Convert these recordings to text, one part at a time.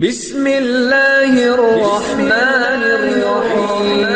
بسم اللہ الرحمن الرحیم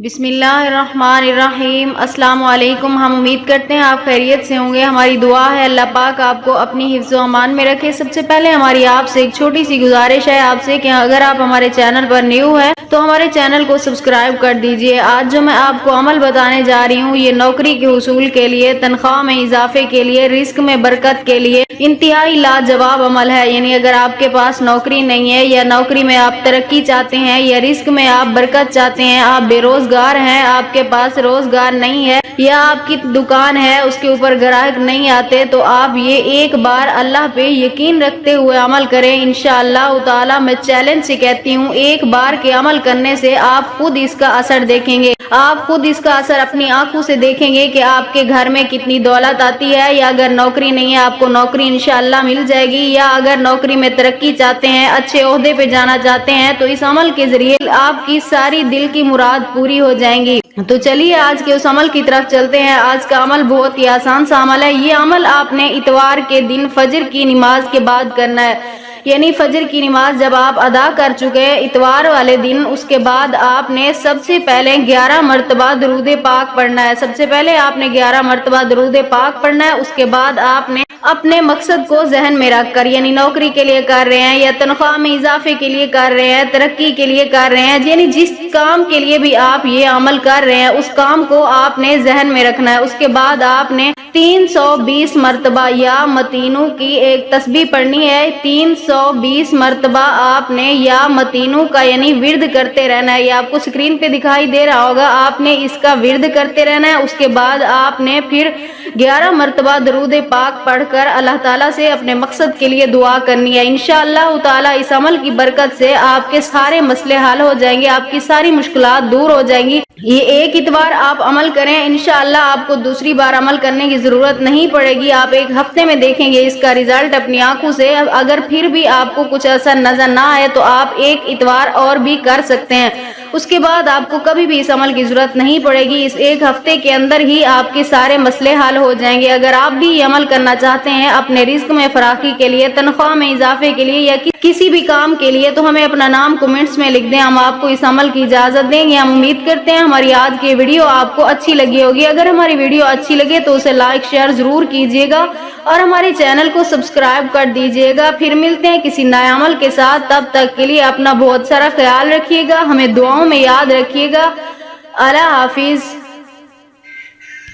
بسم اللہ الرحمن الرحیم۔ السلام علیکم۔ ہم امید کرتے ہیں آپ خیریت سے ہوں گے۔ ہماری دعا ہے اللہ پاک آپ کو اپنی حفظ و امان میں رکھے۔ سب سے پہلے ہماری آپ سے ایک چھوٹی سی گزارش ہے آپ سے کہ اگر آپ ہمارے چینل پر نیو ہیں تو ہمارے چینل کو سبسکرائب کر دیجئے۔ آج جو میں آپ کو عمل بتانے جا رہی ہوں یہ نوکری کے حصول کے لیے، تنخواہ میں اضافے کے لیے، رزق میں برکت کے لیے انتہائی لاجواب عمل ہے۔ یعنی اگر آپ کے پاس نوکری نہیں ہے یا نوکری میں آپ ترقی چاہتے ہیں یا رزق میں آپ برکت چاہتے ہیں، آپ بے روزگار ہیں، آپ کے پاس روزگار نہیں ہے یا آپ کی دکان ہے اس کے اوپر گراہک نہیں آتے، تو آپ یہ ایک بار اللہ پہ یقین رکھتے ہوئے عمل کریں۔ انشاءاللہ تعالی میں چیلنج سے کہتی ہوں ایک بار کے عمل کرنے سے آپ خود اس کا اثر دیکھیں گے۔ آپ خود اس کا اثر اپنی آنکھوں سے دیکھیں گے کہ آپ کے گھر میں کتنی دولت آتی ہے، یا اگر نوکری نہیں ہے آپ کو نوکری انشاءاللہ مل جائے گی، یا اگر نوکری میں ترقی چاہتے ہیں، اچھے عہدے پہ جانا چاہتے ہیں تو اس عمل کے ذریعے آپ کی ساری دل کی مراد پوری ہو جائیں گی۔ تو چلیے آج کے اس عمل کی طرف چلتے ہیں۔ آج کا عمل بہت ہی آسان سا عمل ہے۔ یہ عمل آپ نے اتوار کے دن فجر کی نماز کے بعد کرنا ہے۔ یعنی فجر کی نماز جب آپ ادا کر چکے اتوار والے دن، اس کے بعد آپ نے سب سے پہلے 11 مرتبہ درود پاک پڑھنا ہے۔ سب سے پہلے آپ نے 11 مرتبہ درود پاک پڑھنا ہے۔ اس کے بعد آپ نے اپنے مقصد کو ذہن میں رکھ کر، یعنی نوکری کے لیے کر رہے ہیں یا تنخواہ میں اضافے کے لیے کر رہے ہیں، ترقی کے لیے کر رہے ہیں، یعنی جس کام کے لیے بھی آپ یہ عمل کر رہے ہیں اس کام کو آپ نے ذہن میں رکھنا ہے۔ اس کے بعد آپ نے 320 مرتبہ یا متینو کی ایک تسبیح پڑھنی ہے۔ 320 مرتبہ آپ نے یا متینو کا یعنی ورد کرتے رہنا ہے۔ یہ آپ کو سکرین پہ دکھائی دے رہا ہوگا، آپ نے اس کا ورد کرتے رہنا ہے۔ اس کے بعد آپ نے پھر 11 مرتبہ درود پاک پڑھ کر اللہ تعالیٰ سے اپنے مقصد کے لیے دعا کرنی ہے۔ انشاءاللہ تعالیٰ اس عمل کی برکت سے آپ کے سارے مسئلے حل ہو جائیں گے، آپ کی ساری مشکلات دور ہو جائیں گی۔ یہ ایک اتوار آپ عمل کریں، انشاءاللہ آپ کو دوسری بار عمل کرنے کی ضرورت نہیں پڑے گی۔ آپ ایک ہفتے میں دیکھیں گے اس کا رزلٹ اپنی آنکھوں سے۔ اگر پھر بھی آپ کو کچھ اثر نظر نہ آئے تو آپ ایک اتوار اور بھی کر سکتے ہیں۔ اس کے بعد آپ کو کبھی بھی اس عمل کی ضرورت نہیں پڑے گی۔ اس ایک ہفتے کے اندر ہی آپ کے سارے مسئلے حل ہو جائیں گے۔ اگر آپ بھی یہ عمل کرنا چاہتے ہیں اپنے رزق میں فراخی کے لیے، تنخواہ میں اضافے کے لیے یا کسی بھی کام کے لیے، تو ہمیں اپنا نام کمنٹس میں لکھ دیں، ہم آپ کو اس عمل کی اجازت دیں گے۔ ہم امید کرتے ہیں ہماری آج کی ویڈیو آپ کو اچھی لگی ہوگی۔ اگر ہماری ویڈیو اچھی لگے تو اسے لائک شیئر ضرور کیجیے گا اور ہمارے چینل کو سبسکرائب کر دیجیے گا۔ پھر ملتے ہیں کسی نئے عمل کے ساتھ، تب تک کے لیے اپنا بہت سارا خیال رکھیے گا، ہمیں دعاؤں میں یاد رکھیے گا۔ اللہ حافظ۔